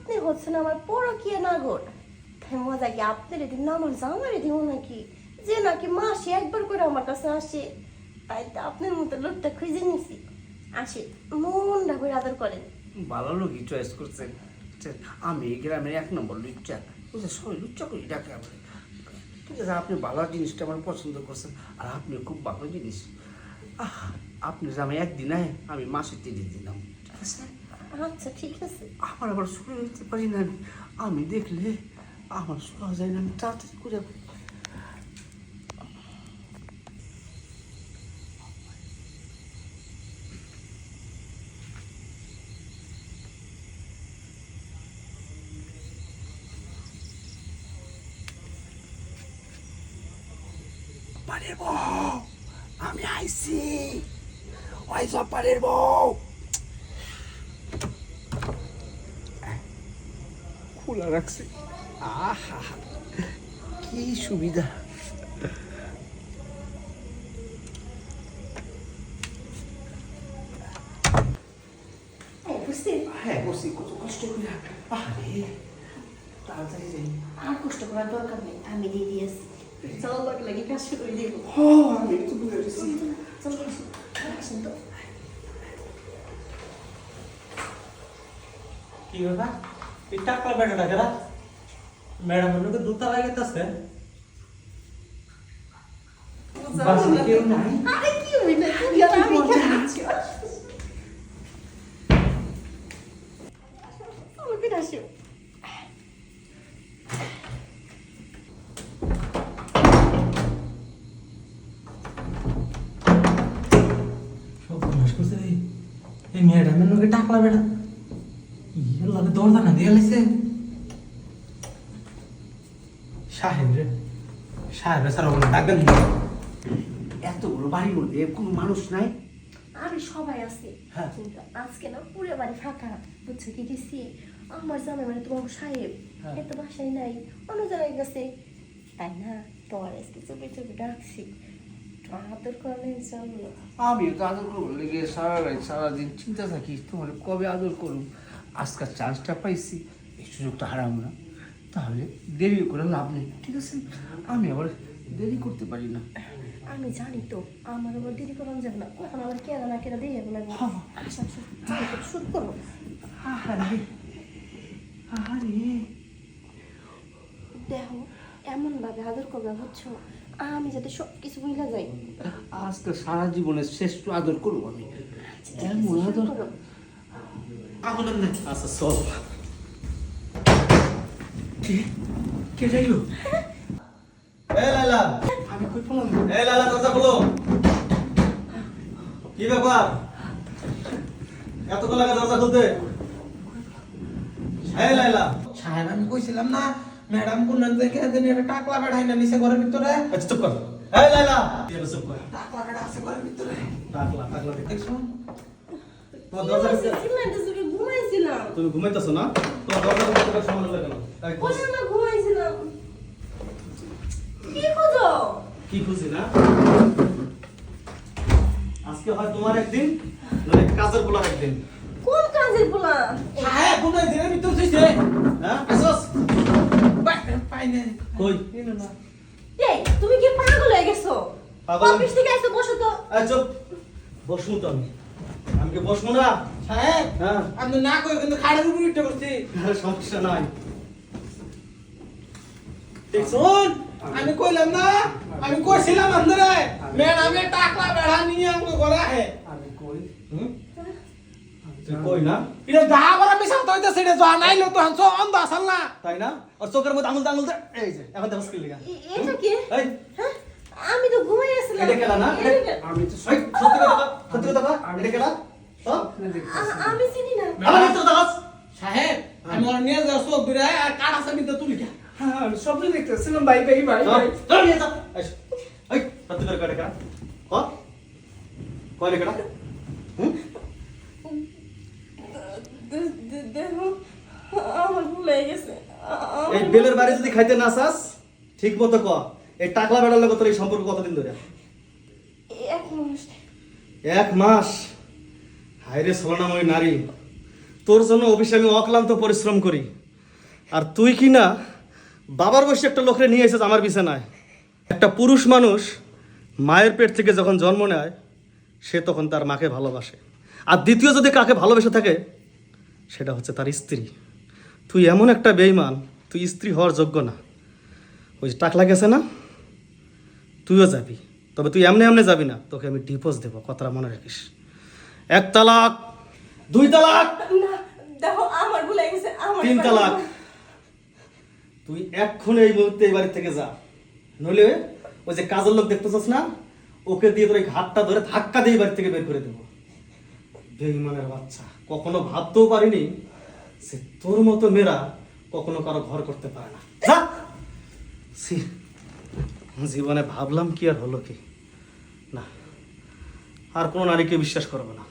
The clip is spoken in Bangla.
আপনি হচ্ছেন আমার পরকীয়া নাগর। তাই মজা কি আপনার এদিন না আমার জামারে দিব নাকি, যে নাকি মাসে একবার করে আমার কাছে আসে। তাই তো আপনার মতো লোকটা খুঁজে নিছি। আসে মনটা করে আদর করেন। ভালো লোকই চয়েস করছে। আমি এই গ্রামের 1 নম্বর লুচ্চা, বুঝলে সবাই লুচ্চা করি ডাকে আমার। ঠিক আছে, আপনি ভালো জিনিসটা আমার পছন্দ করছেন, আর আপনিও খুব ভালো জিনিস। আপনি যে আমি একদিন আমি মাসে 30 দিলাম, ঠিক আছে? আচ্ছা ঠিক আছে। আমার আবার শুরু হতে পারি না, আমি দেখলে আমার শোয়া যায় না, আমি তাড়াতাড়ি করে। পারের বউ, আমি আইছি। ওই সব পারের বউ খোলা রাখছে। আহা কি সুবিধা। হ্যাঁ বসি, কত কষ্ট করে। আরে তাড়াতাড়ি যাই। আর কষ্ট করার দরকার নেই, আমি দিয়ে দিয়েছি। চলো লাগে কাজ শুরু করে দেবো। আমি তো বুঝে গেছি। চলো আসুন তো। কি ব্যাপার? এই টাকলা বেটাটা কেরা? ম্যাডাম আপনাকে দুধ লাগাইতেছে। বাসে কেউ নাই? আরে কি হইলো? আমি কেন আছি? চলো ফিরে আসো। সর্বনাশ করছে রে। এই ম্যাডামের লোকে টাকলা বেটা ইয়ে লাগে দরজা না দিয়ে লাইছে। সাহেব রে, সাহেব রে, স্যার ওগুলো ডাকবেন না। এত বড় বাড়ির মধ্যে কোনো মানুষ নাই? আরে সবাই আছে, হ্যাঁ। কিন্তু আজকে না পুরো বাড়ি ফাঁকা। বুঝছো কি গেছি আমার জামাই মানে তোমার সাহেব, হ্যাঁ। এত বাসায় নাই, অন্য জায়গায় গেছে। তাই না তোমার আজকে চুপি চুপি ডাকছি, তোমার আদর করলেন চলো। আমিও তো আদর করবো লেগে সারাদিন চিন্তা থাকি তোমার কবে আদর করুন। আজকাল চান্সটা পাইছি, এই সুযোগটা হারাম না। তাহলে দেরি করে লাভ নেই, ঠিক আছে? আমি আবার দেরি করতে পারি না। আমি জানি তো আমার আবার দেরি করানো যাবে না, কখন আবার কেনা না কেনা দিয়ে যাবো লাগবে। আচ্ছা শুরু করো। আরে আরে দেখো এমন ভাবে আদর করবে বুঝছো, আমি যাতে সব কিছু ভুলে যাই। আজকে সারা জীবনের শ্রেষ্ঠ আদর করবো আমি। আচ্ছা, ঠিক আছে, এমন শুরু আদর। করো। আগুন না। আচ্ছা চল। কে যাইলো? এই লালা, আমি কই পেলাম? এই লালা দরজা খোলো। কি ব্যাপার? এত লাগা দরজা খুলতে? এই লালা। সাহেব আমি কইছিলাম না ম্যাডাম কোন থেকে এদিন একটা টাকলা বেড়াই না নিচে ঘরের ভিতরে। আচ্ছা চুপ কর। এই লালা, তুই এবার চুপ কর। টাকলা বেড়া আছে ঘরের ভিতরে। টাকলা টাকলা দেখ। দেখছো তোমার দরজা খুলতে। ঘুমাইছিলাম। তুমি ঘুমাইতেছো না? তোমার দরজা খুলতে সময় লাগে না। এই খোঁজ। না ঘুমাইছিলাম। কি খুঁজো? কি খুশি না? আজকে হয় তোমার একদিন, নয় কাজের বলার একদিন। কোন কাজের পোলা? সাহেব কোন দিনের ভিতর দিছে হ্যাঁ? আসস? পাই না কই? দিল না। এই তুমি কি পাগল হয়ে গেছো? পাগল? অফিস থেকে এসে বসো তো। এই চুপ। বসবো তো আমি। আমি কি বসবো না? সাহেব হ্যাঁ। আমি না কই কিন্তু খাড়ের উপর উঠে বসছি। আরে সমস্যা নাই। দেখছুন আমি কইলাম না আমি কইছিলাম আন্দরে ম্যাডামে টাকলা বেড়া নিয়ে আমাকে ঘরে আহে। আমি কই? হুম? তুই কই না? এটা যা বড় মিশাল তো হইতাছে এটা যা নাইলো তো হানছো অন্ধ আসল না। তাই না? আর চোখের মধ্যে আঙুল দে। এই যে, এখন দেখো স্কিল লেগা। এটা কি? এই, হ্যাঁ? আমি তো ঘুমাই আসলাম। এটা কেলা না? আমি তো এই, সত্যি কথা বল, সত্যি কথা বল। এটা কেলা? হ্যাঁ? আমি চিনি না। আমার মিথ্যা কথা বলছ? সাহেব আমি ওর নিয়ে যাও চোখ দূরে আর কাঠ আছে বিদ্যা তুলি যা। হ্যাঁ, আমি স্বপ্ন দেখতেছিলাম ভাই ভাই ভাই চল, ভাই। চল নিয়ে যা। এসো। এই, সত্যি করে কয় টাকা? কয় টাকা? হুম? দেখো আমার ভুল হয়ে গেছে। এই বেলের বাইরে যদি খাইতে না চাস, ঠিক মতো ক। এই টাকলা বেড়ার লোক তোর এই সম্পর্ক কতদিন ধরে? 1 মাস। 1 মাস। হায়রে ছলনাময়ী নারী, তোর জন্য অফিসে আমি অক্লান্ত পরিশ্রম করি। আর তুই কি না বাবার বয়সে একটা লোকরে নিয়ে এসেছিস আমার বিছানায়। একটা পুরুষ মানুষ মায়ের পেট থেকে যখন জন্ম নেয় সে তখন তার মাকে ভালোবাসে, আর দ্বিতীয় যদি কাকে ভালোবেসে থাকে সেটা হচ্ছে তার স্ত্রী। তুই এমন একটা বেঈমান, তুই স্ত্রী হওয়ার যোগ্য না। ওই যে টাকলা গেছে না, তুইও যাবি, তবে তুই এমনি এমনি যাবি না, তোকে আমি ডিভোর্স দেবো, কথাটা মনে রাখিস। 1 তালাক, 2 তালাক, না দেখো আমার ভুল হয়ে গেছে, আমার 3 তালাক। তুই এক্ষুনি এই মুহূর্তে এই বাড়ি থেকে যা, নইলে ওই যে কাজের লোক দেখতেছস না, ওকে দিয়ে তোর এই ঘাটটা ধরে ধাক্কা দিয়ে এই বাড়ি থেকে বের করে দেবো। বেঈমানের বাচ্চা, কখনো ভাবতেও পারিনি যে তোর মতো মেয়েরা কখনো কারো ঘর করতে পারে না। যা। ছি, জীবনে ভাবলাম কি আর হলো কি, না আর কোনো নারীকে বিশ্বাস করবো না।